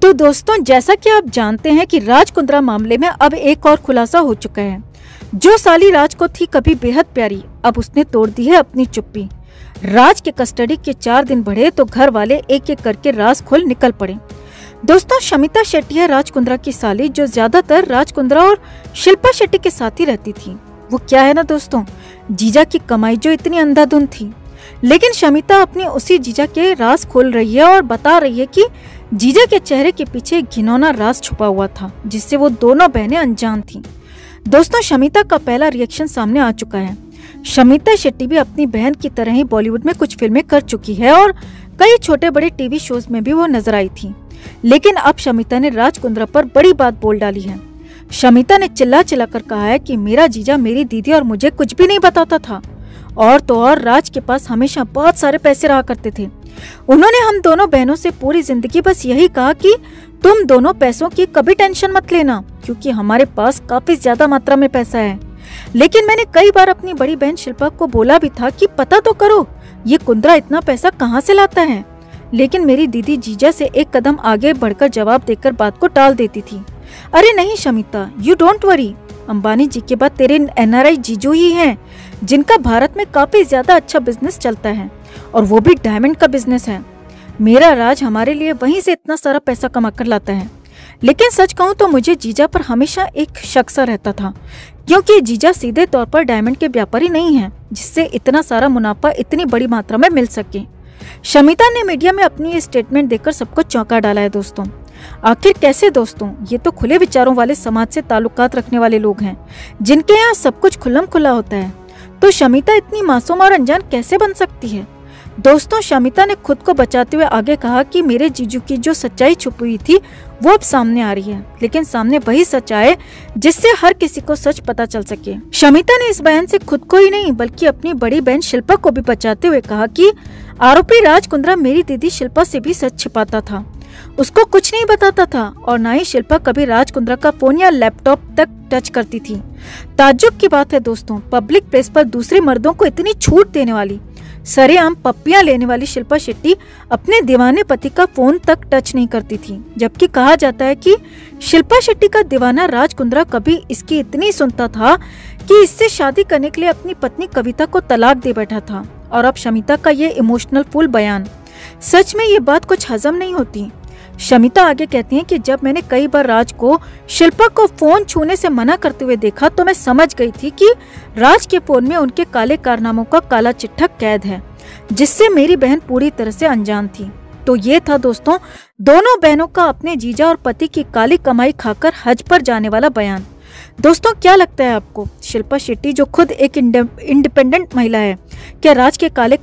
तो दोस्तों, जैसा कि आप जानते हैं कि राज कुंद्रा मामले में अब एक और खुलासा हो चुका है। जो साली राज को थी कभी बेहद प्यारी, अब उसने तोड़ दी है अपनी चुप्पी। राज के कस्टडी के 4 दिन बढ़े तो घर वाले एक एक करके राज खोल निकल पड़े। दोस्तों, शमिता शेट्टी है राज कुंद्रा की साली, जो ज्यादातर राज कुंद्रा और शिल्पा शेट्टी के साथ ही रहती थी। वो क्या है ना दोस्तों, जीजा की कमाई जो इतनी अंधाधुंध थी। लेकिन शमिता अपनी उसी जीजा के राज खोल रही है और बता रही है कि जीजा के चेहरे के पीछे एक घिनौना राज छुपा हुआ था, जिससे वो दोनों बहनें अनजान थीं। दोस्तों, शमिता का पहला रिएक्शन सामने आ चुका है। शमिता शेट्टी भी अपनी बहन की तरह ही बॉलीवुड में कुछ फिल्में कर चुकी है और कई छोटे बड़े टीवी शोज में भी वो नजर आई थी। लेकिन अब शमिता ने राज कुंद्रा पर बड़ी बात बोल डाली है। शमिता ने चिल्ला चिल्ला कर कहा है कि मेरा जीजा मेरी दीदी और मुझे कुछ भी नहीं बताता था, और तो और राज के पास हमेशा बहुत सारे पैसे रहा करते थे। उन्होंने हम दोनों बहनों से पूरी जिंदगी बस यही कहा कि तुम दोनों पैसों की कभी टेंशन मत लेना, क्योंकि हमारे पास काफी ज्यादा मात्रा में पैसा है। लेकिन मैंने कई बार अपनी बड़ी बहन शिल्पा को बोला भी था कि पता तो करो ये कुंद्रा इतना पैसा कहाँ से लाता है। लेकिन मेरी दीदी जीजा से एक कदम आगे बढ़कर जवाब देकर बात को टाल देती थी। अरे नहीं Shamita, you don't worry, Ambani ji के बाद तेरे NRI जीजू ही हैं, जिनका भारत में काफी ज्यादा अच्छा बिजनेस चलता है, और वो भी डायमंड का बिजनेस है। मेरा राज हमारे लिए वहीं से इतना सारा पैसा कमा कर लाता है। लेकिन सच कहूँ तो मुझे जीजा पर हमेशा एक शक सा रहता था, क्योंकि जीजा सीधे तौर पर डायमंड के व्यापारी नहीं है, जिससे इतना सारा मुनाफा इतनी बड़ी मात्रा में मिल सके। शमिता ने मीडिया में अपनी ये स्टेटमेंट देकर सबको चौंका डाला है। दोस्तों, आखिर कैसे दोस्तों, ये तो खुले विचारों वाले समाज से ताल्लुकात रखने वाले लोग हैं, जिनके यहाँ सब कुछ खुल्लम खुला होता है। तो शमिता इतनी मासूम और अनजान कैसे बन सकती है? दोस्तों, शमिता ने खुद को बचाते हुए आगे कहा कि मेरे जीजू की जो सच्चाई छुपी हुई थी वो अब सामने आ रही है, लेकिन सामने वही सच आए जिससे हर किसी को सच पता चल सके। शमिता ने इस बयान से खुद को ही नहीं बल्कि अपनी बड़ी बहन शिल्पा को भी बचाते हुए कहा कि आरोपी राज कुंद्रा मेरी दीदी शिल्पा से भी सच छिपाता था, उसको कुछ नहीं बताता था, और न ही शिल्पा कभी राज कुंद्रा का फोन या लैपटॉप तक टच करती थी। ताज्जुब की बात है दोस्तों, पब्लिक प्लेस पर दूसरे मर्दों को इतनी छूट देने वाली, सरेआम पप्पियां लेने वाली शिल्पा शेट्टी अपने दीवाने पति का फोन तक टच नहीं करती थी। जबकि कहा जाता है कि शिल्पा शेट्टी का दीवाना राज कुंद्रा कभी इसकी इतनी सुनता था कि इससे शादी करने के लिए अपनी पत्नी कविता को तलाक दे बैठा था। और अब शमिता का ये इमोशनल फुल बयान, सच में ये बात कुछ हजम नहीं होती। शमिता आगे कहती हैं कि जब मैंने कई बार राज को शिल्पा को फोन छूने से मना करते हुए देखा तो मैं समझ गई थी कि राज के फोन में उनके काले कारनामों का काला चिट्ठा कैद है, जिससे मेरी बहन पूरी तरह से अनजान थी। तो ये था दोस्तों दोनों बहनों का अपने जीजा और पति की काली कमाई खाकर हज पर जाने वाला बयान। दोस्तों, क्या लगता है आपको, शिल्पा शेट्टी जो खुद एक इंडिपेंडेंट महिला है, क्या राज के काले